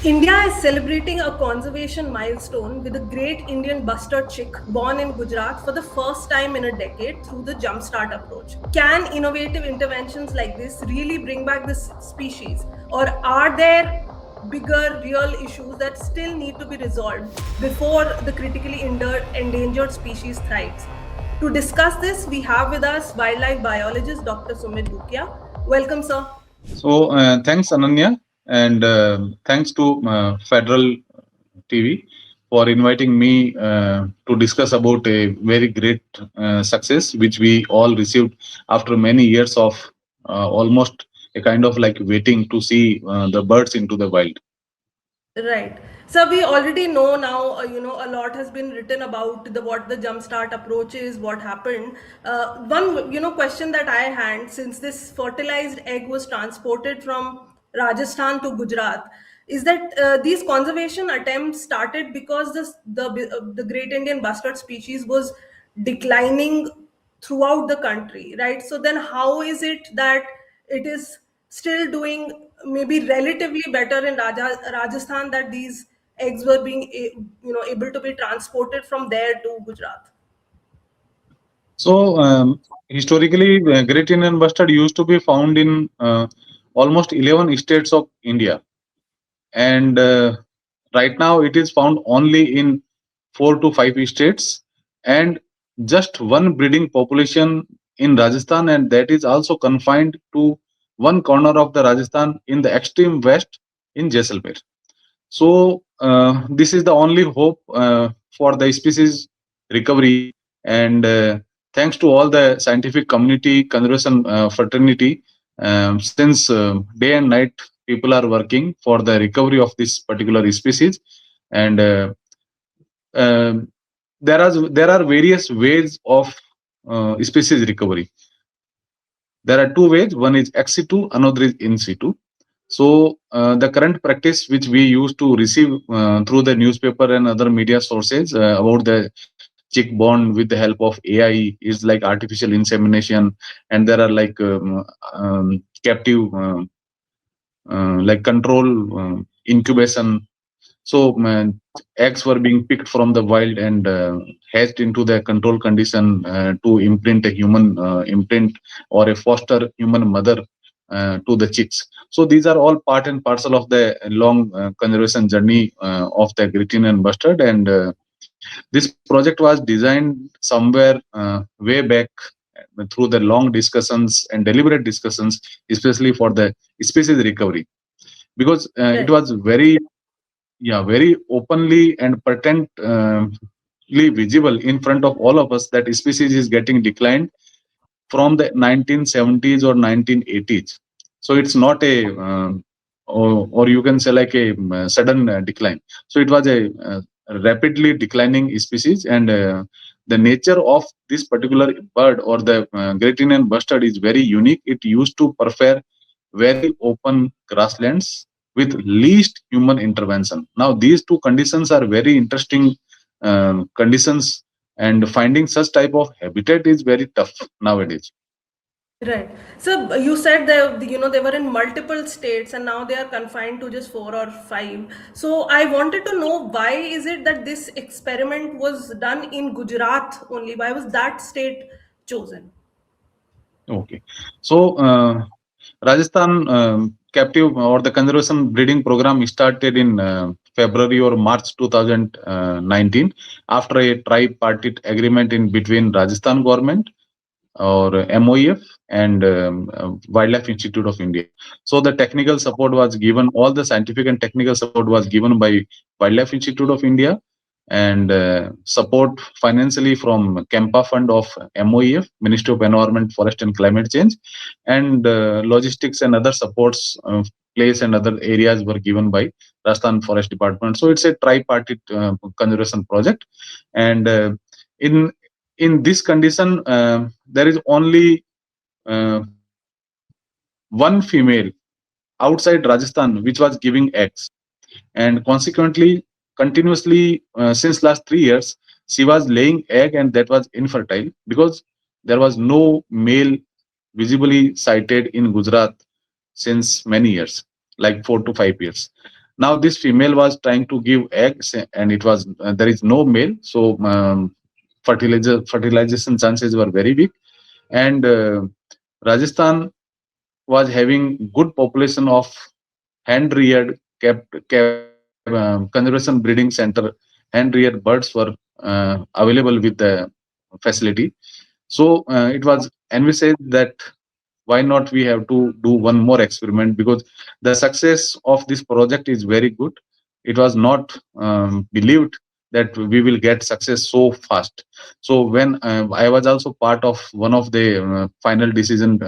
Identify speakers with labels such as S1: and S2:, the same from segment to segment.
S1: India is celebrating a conservation milestone with a Great Indian Bustard chick born in Gujarat for the first time in a decade through the jumpstart approach. Can innovative interventions like this really bring back this species, or are there bigger real issues that still need to be resolved before the critically endangered species thrives? To discuss this, we have with us wildlife biologist Dr. Sumit Dookia. Welcome, sir.
S2: So thanks, Ananya, and thanks to Federal TV for inviting me to discuss about a very great success which we all received after many years of almost a kind of like waiting to see the birds into the wild.
S1: Right. So we already know now, a lot has been written about what the jumpstart approach is, what happened. One, question that I had, since this fertilized egg was transported from Rajasthan to Gujarat, is that these conservation attempts started because the Great Indian Bustard species was declining throughout the country, right? So then how is it that it is still doing maybe relatively better in Rajasthan, that these eggs were being able to be transported from there to Gujarat?
S2: So historically, Great Indian Bustard used to be found in almost 11 states of India, and right now it is found only in 4 to 5 states, and just one breeding population in Rajasthan, and that is also confined to one corner of the Rajasthan in the extreme west in Jaisalmer. So this is the only hope for the species recovery, and thanks to all the scientific community, conservation fraternity, since day and night people are working for the recovery of this particular species, and um there are various ways of species recovery. There are two ways: one is ex situ, another is in situ. So the current practice which we used to receive through the newspaper and other media sources about the chick born with the help of AI is like artificial insemination, and there are like captive like control incubation. So eggs were being picked from the wild and hatched into the control condition to imprint a human imprint or a foster human mother to the chicks. So these are all part and parcel of the long conservation journey of the Great Indian Bustard, and this project was designed somewhere way back through the long discussions and deliberate discussions, especially for the species recovery, because it
S1: Right.
S2: was very, yeah, very openly and patently visible in front of all of us that species is getting declined from the 1970s or 1980s. So it's not a or you can say like a sudden decline. So it was a rapidly declining species, and the nature of this particular bird or the Great Indian Bustard is very unique. It used to prefer very open grasslands with least human intervention. Now these two conditions are very interesting conditions, and finding such type of habitat is very tough nowadays.
S1: Right. So you said they were in multiple states and now they are confined to just four or five. So I wanted to know, why is it that this experiment was done in Gujarat only? Why was that state chosen?
S2: Okay, so Rajasthan captive or the conservation breeding program started in February or March 2019 after a tripartite agreement in between Rajasthan government or MOEF and Wildlife Institute of India. So the technical support was given, all the scientific and technical support was given by Wildlife Institute of India, and support financially from Kempa Fund of MOEF, Ministry of Environment, Forest and Climate Change, and logistics and other supports, place and other areas were given by Rajasthan Forest Department. So it's a tripartite conservation project, and in in this condition, there is only one female outside Rajasthan which was giving eggs, and consequently, continuously since last 3 years, she was laying egg, and that was infertile because there was no male visibly sighted in Gujarat since many years, like 4 to 5 years. Now this female was trying to give eggs, and it was there is no male, so fertilization chances were very weak. And Rajasthan was having good population of hand reared conservation breeding center. Hand reared birds were available with the facility. So it was envisaged that why not we have to do one more experiment, because the success of this project is very good. It was not believed that we will get success so fast. So when I was also part of one of the final decision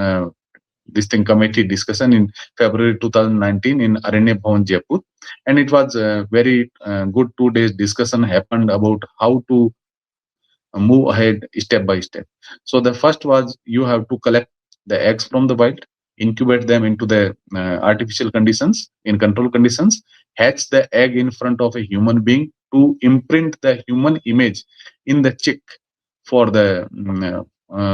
S2: this thing committee discussion in February 2019 in Aranya Bhavan, Jaipur, and it was a very good 2 days discussion happened about how to move ahead step by step. So the first was you have to collect the eggs from the wild, incubate them into the artificial conditions, in control conditions, hatch the egg in front of a human being to imprint the human image in the chick for the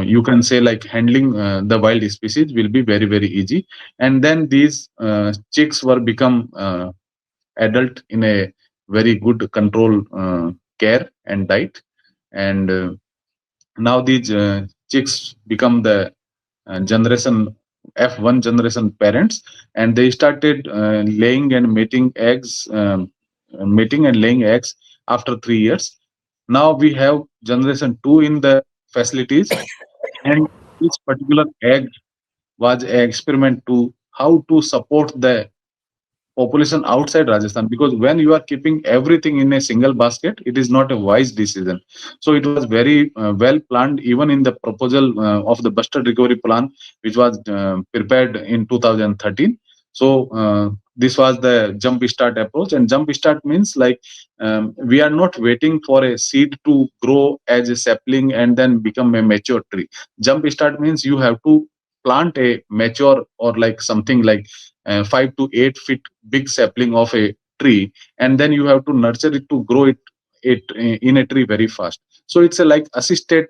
S2: you can say like handling the wild species will be very very easy. And then these chicks were become adult in a very good control care and diet. And now these chicks become the generation F1 generation parents, and they started laying and mating eggs, mating and laying eggs after 3 years. Now we have generation 2 in the facilities, and this particular egg was an experiment to how to support the population outside Rajasthan, because when you are keeping everything in a single basket, it is not a wise decision. So it was very well planned, even in the proposal of the Bustard Recovery Plan, which was prepared in 2013. So this was the jump start approach, and jump start means like we are not waiting for a seed to grow as a sapling and then become a mature tree. Jump start means you have to plant a mature or like something like 5 to 8 feet big sapling of a tree, and then you have to nurture it to grow it in a tree very fast. So it's a like assisted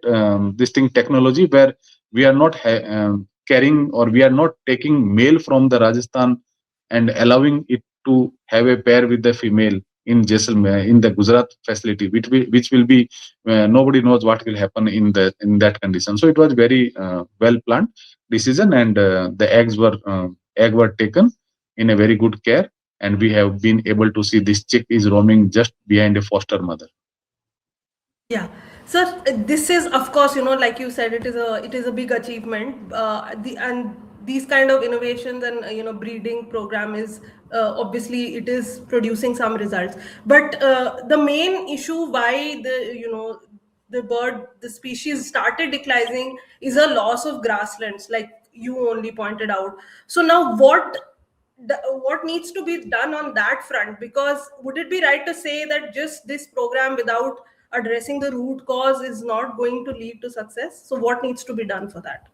S2: this thing technology, where we are not carrying, or we are not taking male from the Rajasthan and allowing it to have a pair with the female in Jaisalmer in the Gujarat facility, which will be nobody knows what will happen in that condition. So it was very well planned decision, and the egg were taken in a very good care, and we have been able to see this chick is roaming just behind a foster mother.
S1: Yeah. So this is, of course, like you said, it is a big achievement. And these kind of innovations and breeding program is obviously it is producing some results. But the main issue why the species started declining is a loss of grasslands, like you only pointed out. So now what needs to be done on that front? Because would it be right to say that just this program without addressing the root cause is not going to lead to success? So what needs to be done for that?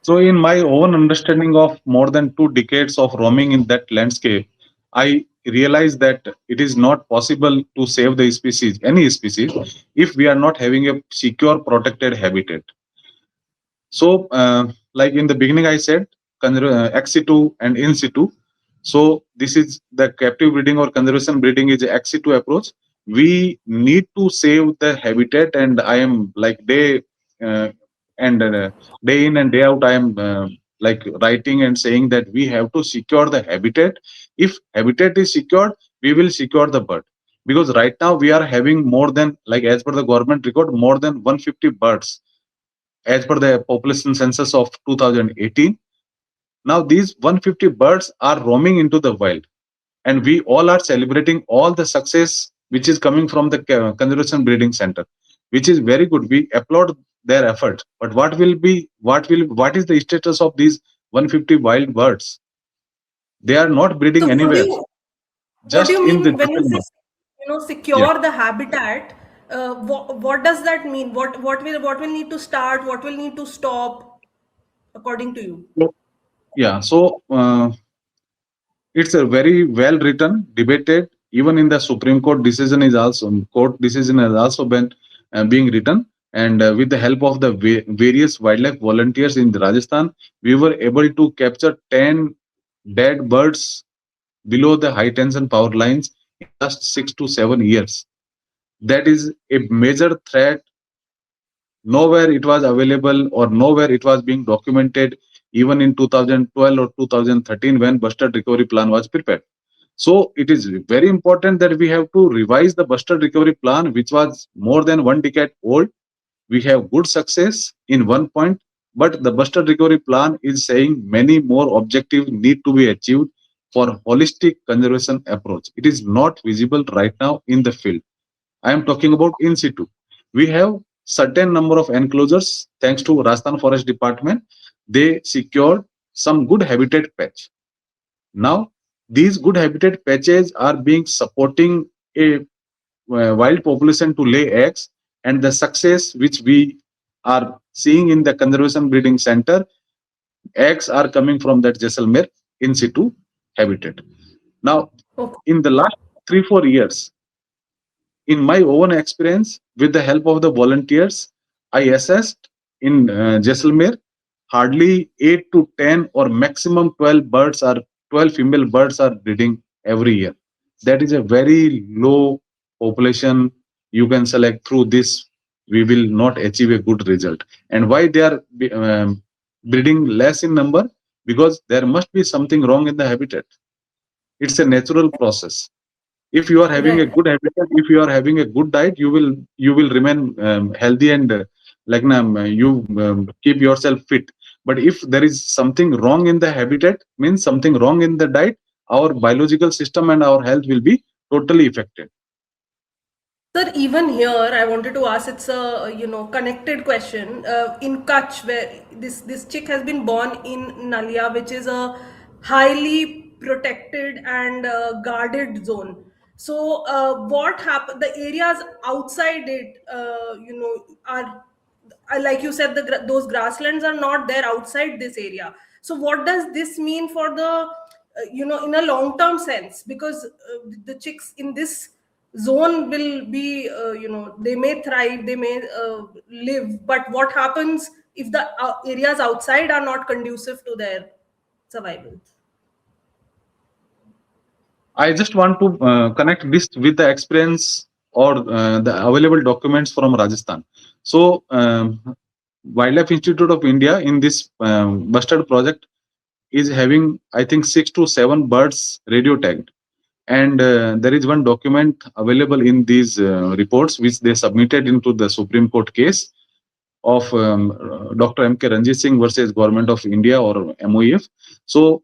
S2: So, in my own understanding of more than 2 decades of roaming in that landscape, I realized that it is not possible to save the species, any species, if we are not having a secure, protected habitat. So, like in the beginning, I said ex situ and in situ. So, this is the captive breeding or conservation breeding is a ex situ approach. We need to save the habitat, and I am like uh, and day in and day out, I am like writing and saying that we have to secure the habitat. If habitat is secured, we will secure the bird. Because right now we are having more than, like as per the government record, more than 150 birds as per the population census of 2018. Now these 150 birds are roaming into the wild, and we all are celebrating all the success which is coming from the conservation breeding center, which is very good. We applaud their effort. But what is the status of these 150 wild birds? They are not breeding
S1: So
S2: anywhere,
S1: what do
S2: just
S1: you
S2: in the
S1: mean when you say
S2: Jaisalmer. Yeah.
S1: secure the habitat? What does that mean? What will need to start? What will need to stop, according to you?
S2: So, yeah. So it's a very well written, debated. Even in the Supreme Court decision is also court decision has also been being written. And with the help of the various wildlife volunteers in Rajasthan, we were able to capture 10 dead birds below the high tension power lines in last 6 to 7 years. That is a major threat. Nowhere it was available or nowhere it was being documented even in 2012 or 2013 when Bustard recovery plan was prepared. So it is very important that we have to revise the Bustard recovery plan, which was more than 1 decade old. We have good success in one point, but the Bustard recovery plan is saying many more objectives need to be achieved for holistic conservation approach. It is not visible right now in the field. I am talking about in situ. We have certain number of enclosures thanks to Rajasthan Forest Department. They secured some good habitat patch. Now, these good habitat patches are being supporting a wild population to lay eggs, and the success which we are seeing in the conservation breeding center, eggs are coming from that Jaisalmer in situ habitat. Now,
S1: Okay.
S2: in the last 3 4 years, in my own experience, with the help of the volunteers, I assessed in Jaisalmer hardly 8 to 10 or maximum 12 birds are 12 female birds are breeding every year. That is a very low population. You can select through this, we will not achieve a good result. And why they are breeding less in number? Because there must be something wrong in the habitat. It's a natural process. If you are having a
S1: Right.
S2: good habitat, if you are having a good diet, you will remain healthy and like you keep yourself fit. But if there is something wrong in the habitat, means something wrong in the diet, our biological system and our health will be totally affected.
S1: Sir, even here, I wanted to ask. It's a connected question. In Kutch, where this chick has been born in Nalia, which is a highly protected and guarded zone. So, what happened? The areas outside it, are like you said, those grasslands are not there outside this area. So, what does this mean for the in a long term sense? Because the chicks in this zone will be they may thrive, they may live, but what happens if the areas outside are not conducive to their survival?
S2: I just want to connect this with the experience or the available documents from Rajasthan. So, Wildlife Institute of India in this Bustard project is having, I think, 6 to 7 birds radio tagged. And there is one document available in these reports which they submitted into the Supreme Court case of Dr. M.K. Ranjit Singh versus Government of India or MOEF. So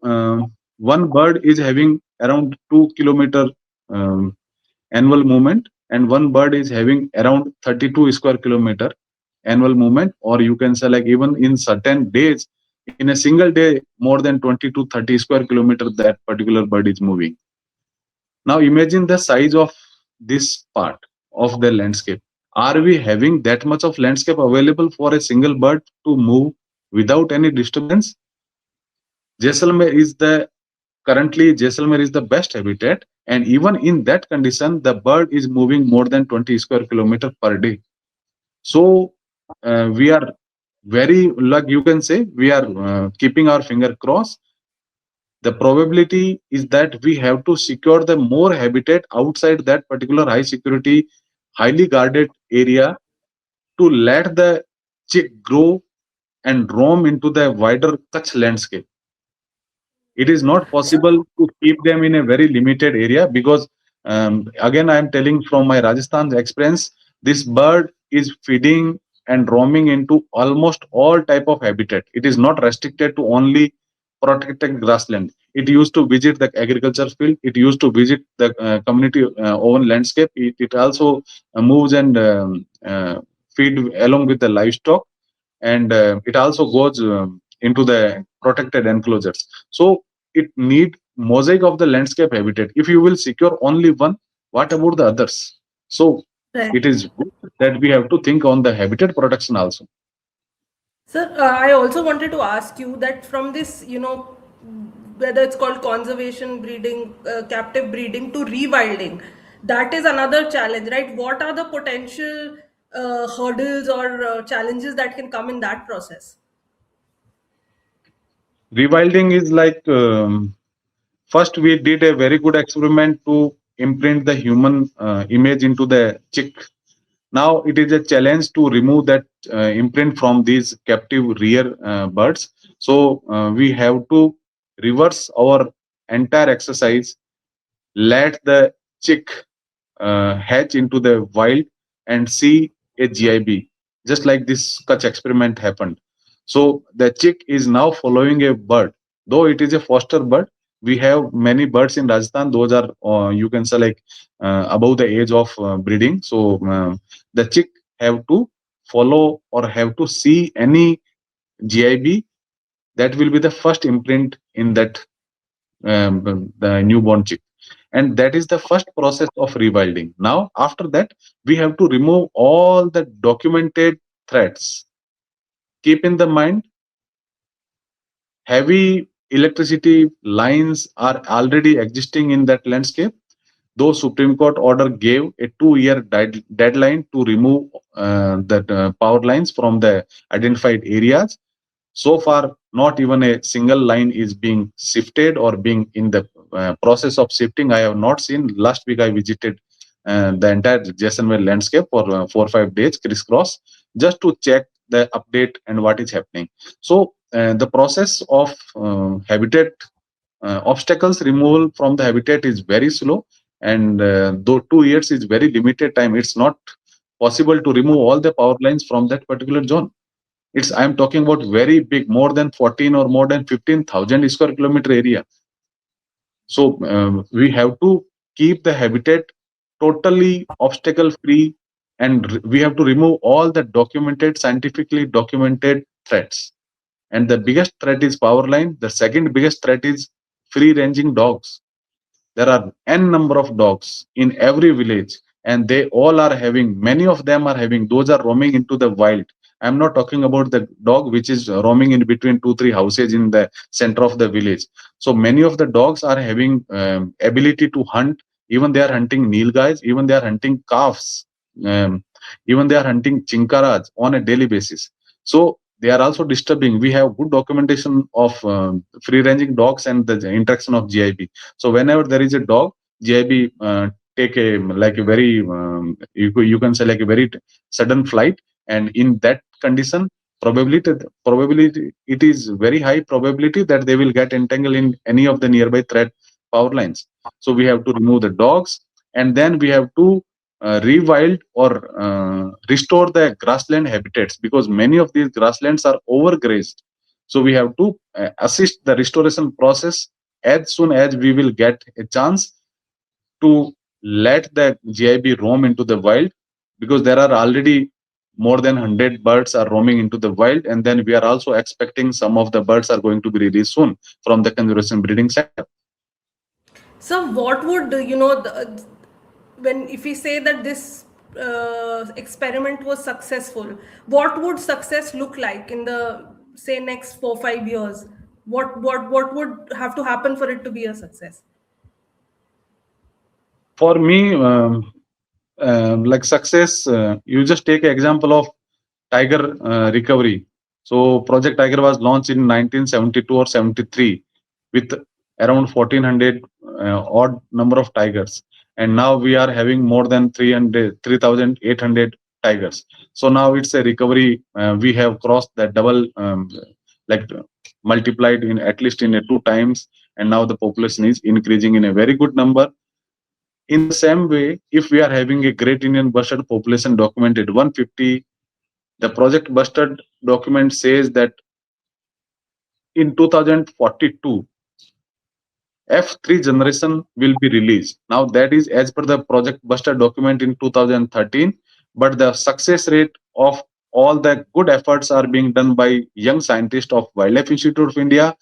S2: one bird is having around 2 kilometer um, annual movement, and one bird is having around 32 square kilometer annual movement, or you can say like even in certain days, in a single day, more than 20 to 30 square kilometer that particular bird is moving. Now imagine the size of this part of the landscape. Are we having that much of landscape available for a single bird to move without any disturbance? Jaisalmer is the Currently Jaisalmer is the best habitat, and even in that condition, the bird is moving more than 20 square kilometer per day. So we are very, like you can say, we are keeping our finger crossed. The probability is that we have to secure the more habitat outside that particular high security, highly guarded area to let the chick grow and roam into the wider Kutch landscape. It is not possible to keep them in a very limited area because, again, I am telling from my Rajasthan experience, this bird is feeding and roaming into almost all type of habitat. It is not restricted to only protected grassland. It used to visit the agriculture field. It used to visit the community own landscape. It also moves and feed along with the livestock, and it also goes into the protected enclosures. So it need mosaic of the landscape habitat. If you will secure only one, what about the others? So
S1: Right.
S2: it is good that we have to think on the habitat protection also.
S1: Sir, I also wanted to ask you that from this, whether it's called conservation breeding, captive breeding to rewilding, that is another challenge, right? What are the potential hurdles or challenges that can come in that process?
S2: Rewilding is like First, we did a very good experiment to imprint the human image into the chick. Now it is a challenge to remove that imprint from these captive rear birds. So we have to reverse our entire exercise, let the chick hatch into the wild and see a GIB, just like this Kutch experiment happened. So the chick is now following a bird, though it is a foster bird. We have many birds in Rajasthan; those are you can say like above the age of breeding. So the chick have to follow or have to see any GIB. That will be the first imprint in that the newborn chick, and that is the first process of rewilding. Now after that we have to remove all the documented threats. Keep in the mind, heavy electricity lines are already existing in that landscape, though Supreme Court order gave a 2-year deadline to remove the power lines from the identified areas. So far not even a single line is being shifted or being in the process of shifting. I have not seen. Last week I visited the entire Jaisalmer landscape for 4 or 5 days crisscross, just to check the update and what is happening. So the process of habitat obstacles removal from the habitat is very slow, and though 2 years is very limited time, it's not possible to remove all the power lines from that particular zone. It's I'm talking about very big, more than 14 or more than 15,000 square kilometer area. So we have to keep the habitat totally obstacle free, and we have to remove all the documented, scientifically documented threats. And the biggest threat is power line. The second biggest threat is free ranging dogs. There are n number of dogs in every village, and they all are having, many of them are having, those are roaming into the wild. I'm not talking about the dog which is roaming in between 2 3 houses in the center of the village. So many of the dogs are having ability to hunt. Even they are hunting nilgais, even they are hunting calves, um, even they are hunting chinkaras on a daily basis. So they are also disturbing. We have good documentation of free ranging dogs and the interaction of GIB. So whenever there is a dog, GIB take a like a very you can say like a very sudden flight, and in that condition, probability it is very high probability that they will get entangled in any of the nearby threat power lines. So we have to remove the dogs, and then we have to rewild or restore the grassland habitats, because many of these grasslands are overgrazed. So we have to assist the restoration process as soon as we will get a chance to let the GIB roam into the wild, because there are already more than 100 birds are roaming into the wild, and then we are also expecting some of the birds are going to be released soon from the conservation breeding center.
S1: So, what would when if we say that this experiment was successful, what would success look like in the say next 4 5 years? What would have to happen for it to be a success?
S2: For me, like success, you just take an example of tiger recovery. So Project Tiger was launched in 1972 or 73 with around 1400 odd number of tigers, and now we are having more than 300 3800 tigers. So now it's a recovery. We have crossed that double, like multiplied in at least in a 2 times, and now the population is increasing in a very good number. In the same way, if we are having a Great Indian Bustard population documented 150, the Project Bustard document says that in 2042, F3 generation will be released. Now that is as per the Project Bustard document in 2013, but the success rate of all the good efforts are being done by young scientists of Wildlife Institute of India,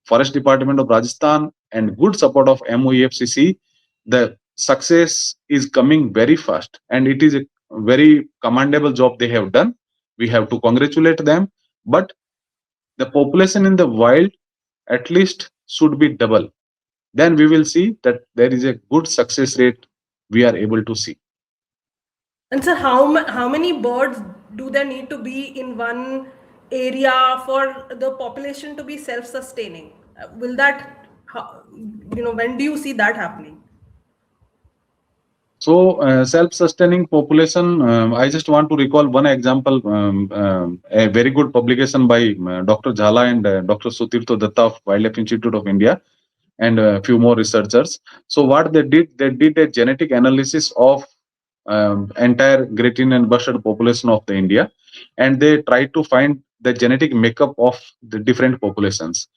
S2: Forest Department of Rajasthan, and good support of MOEFCC. The success is coming very fast, and it is a very commendable job they have done. We have to congratulate them. But the population in the wild at least should be double. Then we will see that there is a good success rate we are able to see.
S1: And so, how many birds do there need to be in one area for the population to be self-sustaining? Will that How, when do you see that happening?
S2: So, self-sustaining population, I just want to recall one example, a very good publication by Dr. Jhala and Dr. Sutirtho Datta of Wildlife Institute of India, and a few more researchers. So, what they did a genetic analysis of entire Great Indian Bustard population of the India, and they tried to find the genetic makeup of the different populations.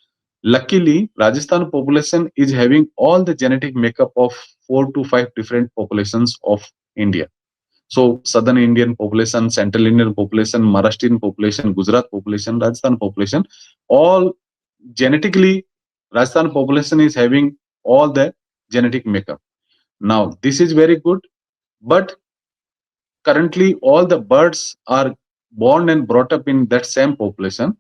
S2: Luckily, Rajasthan population is having all the genetic makeup of 4 to 5 different populations of India. So, Southern Indian population, Central Indian population, Maharashtrian population, Gujarat population, Rajasthan population, all genetically, Rajasthan population is having all the genetic makeup. Now, this is very good, but currently all the birds are born and brought up in that same population,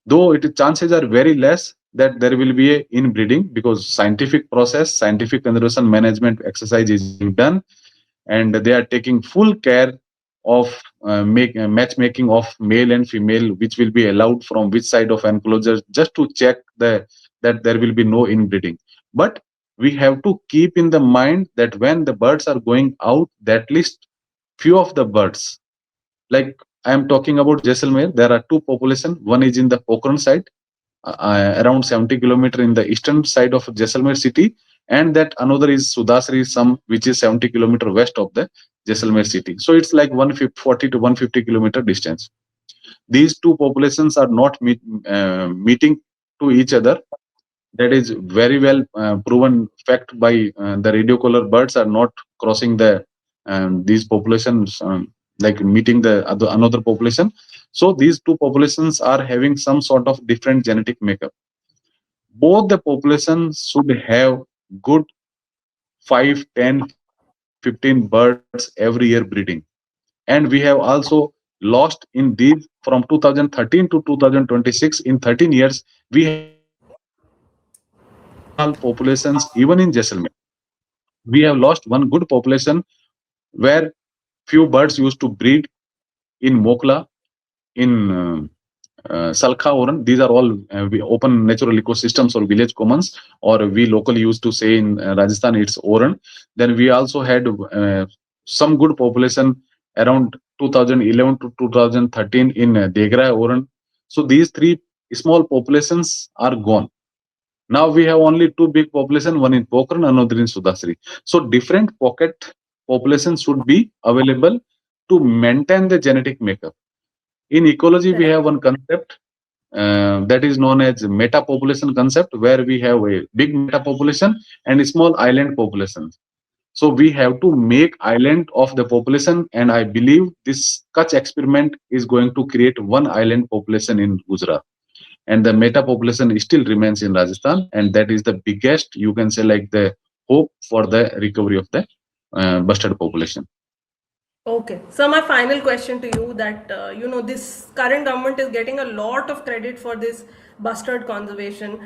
S2: though it chances are very less that there will be a inbreeding, because scientific process, scientific conservation management exercise is being done, and they are taking full care of matchmaking of male and female, which will be allowed from which side of enclosure, just to check that there will be no inbreeding. But we have to keep in the mind that when the birds are going out, that at least few of the birds, like I am talking about Jaisalmer, there are two population. One is in the Pokhran side, around 70 kilometer in the eastern side of Jaisalmer city, and that another is Sudasri, some which is 70 kilometer west of the Jaisalmer city. So it's like 140 to 150 kilometer distance. These two populations are not meeting to each other. That is very well proven fact by the radio collar birds are not crossing the these populations, like meeting the another population. So these two populations are having some sort of different genetic makeup. Both the populations should have good 5, 10, 15 birds every year breeding. And we have also lost in these from 2013 to 2026. In 13 years, we have lost two small populations even in Jaisalmer. We have lost one good population where few birds used to breed in Mokla, in Salkha Oran. These are all open natural ecosystems or village commons, or we locally used to say in Rajasthan it's Oran. Then we also had some good population around 2011 to 2013 in Degra Oran. So these three small populations are gone. Now we have only two big population, one in Pokhran, another in Sudasri. So different pocket populations should be available to maintain the genetic makeup. In ecology, we have one concept that is known as meta population concept, where we have a big meta population and a small island population. So we have to make island of the population, and I believe this Kutch experiment is going to create one island population in Gujarat, and the meta population still remains in Rajasthan, and that is the biggest, you can say, like the hope for the recovery of the bustard population.
S1: Okay, so my final question to you that this current government is getting a lot of credit for this bustard conservation.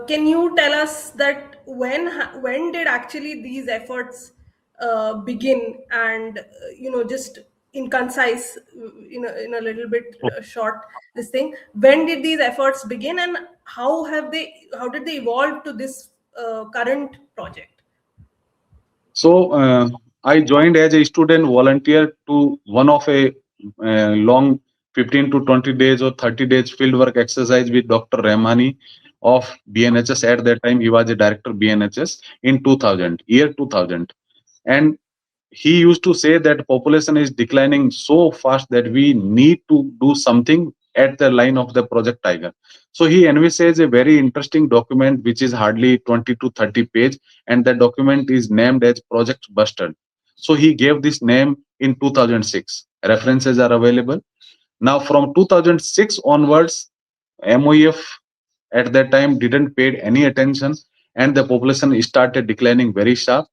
S1: Can you tell us that when did actually these efforts begin, and just in concise, in a little bit short this thing, when did these efforts begin, and how did they evolve to this current project?
S2: So I joined as a student volunteer to one of a long 15 to 20 days or 30 days fieldwork exercise with Dr. Rahmani of BNHS. At that time, he was a director BNHS in 2000, year 2000. And he used to say that population is declining so fast that we need to do something at the line of the Project Tiger. So he envisages a very interesting document which is hardly 20 to 30 page, and the document is named as Project Bustard. So he gave this name in 2006. References are available. Now from 2006 onwards, MOEF at that time didn't pay any attention, and the population started declining very sharp.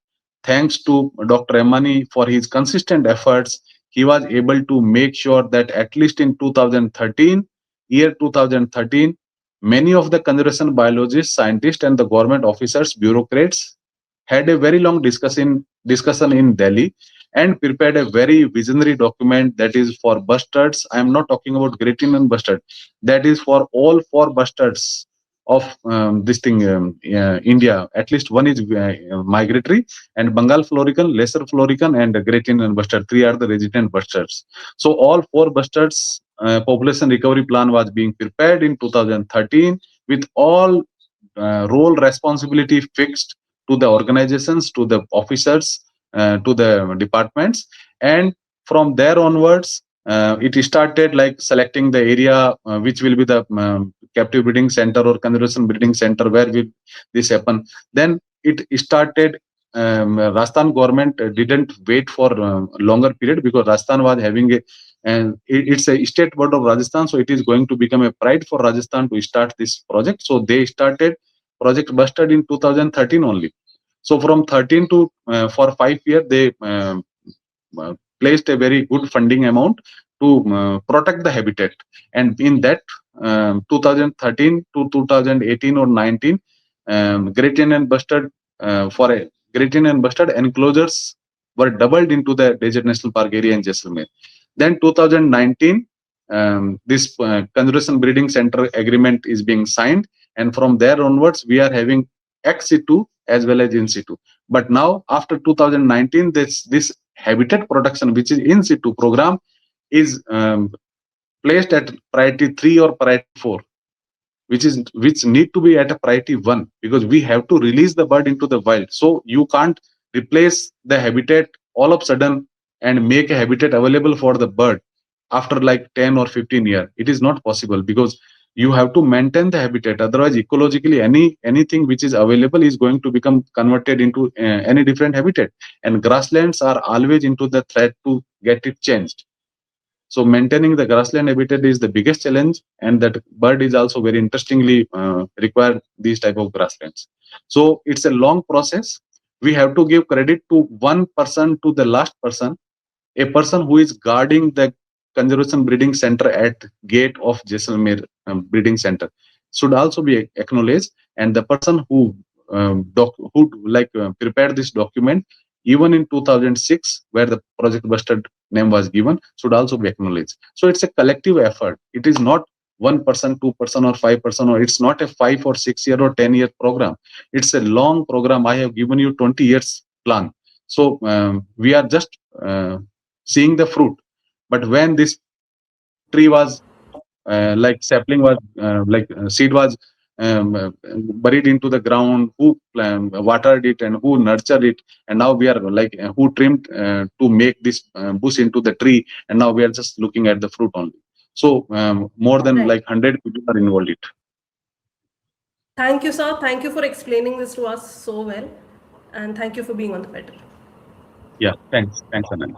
S2: Thanks to Dr. Emani for his consistent efforts, he was able to make sure that at least in 2013, year 2013, many of the conservation biologists, scientists, and the government officers, bureaucrats had a very long discussion in Delhi and prepared a very visionary document that is for bustards. I am not talking about Great Indian bustard. That is for all four bustards of this thing India. At least one is migratory, and Bengal florican, lesser florican, and Great Indian Bustard. Three are the resident bustards. So all four bustards population recovery plan was being prepared in 2013 with all role responsibility fixed to the organizations, to the officers, to the departments, and from there onwards it started like selecting the area which will be the captive breeding center or conservation breeding center where will this happen. Then it started. Rajasthan government didn't wait for longer period because Rajasthan was having a, and it's a state board of Rajasthan, so it is going to become a pride for Rajasthan to start this project. So they started project Bustard in 2013 only. So from 13 to for 5 years they placed a very good funding amount to protect the habitat, and in that 2013 to 2018 or 19 Great Indian Bustard for a Great Indian Bustard enclosures were doubled into the Desert National Park area in Jaisalmer. Then 2019 this conservation breeding center agreement is being signed, and from there onwards we are having ex situ as well as in situ. But now after 2019 this habitat protection which is in situ program is placed at priority 3 or priority 4, which need to be at a priority 1, because we have to release the bird into the wild. So you can't replace the habitat all of a sudden and make a habitat available for the bird after like 10 or 15 years. It is not possible because you have to maintain the habitat, otherwise ecologically anything which is available is going to become converted into any different habitat, and grasslands are always into the threat to get it changed. So maintaining the grassland habitat is the biggest challenge, and that bird is also very interestingly require these type of grasslands. So it's a long process. We have to give credit to one person, to the last person, a person who is guarding the conservation breeding center at gate of Jaisalmer breeding center should also be acknowledged, and the person who prepared this document even in 2006 where the project Bustard name was given should also be acknowledged. So it's a collective effort. It is not 1%, 2%, or 5%, or it's not a 5 or 6 year or 10-year program. It's a long program. I have given you 20 years plan. So we are just seeing the fruit. But when this tree was like sapling was seed was buried into the ground, who watered it and who nurtured it, and now we are like who trimmed to make this bush into the tree, and now we are just looking at the fruit only. So more than
S1: Right.
S2: like 100 people are involved in it.
S1: Thank you, sir. Thank you for explaining this to us so well. And thank you for being on the Federal.
S2: Yeah, thanks, Anand.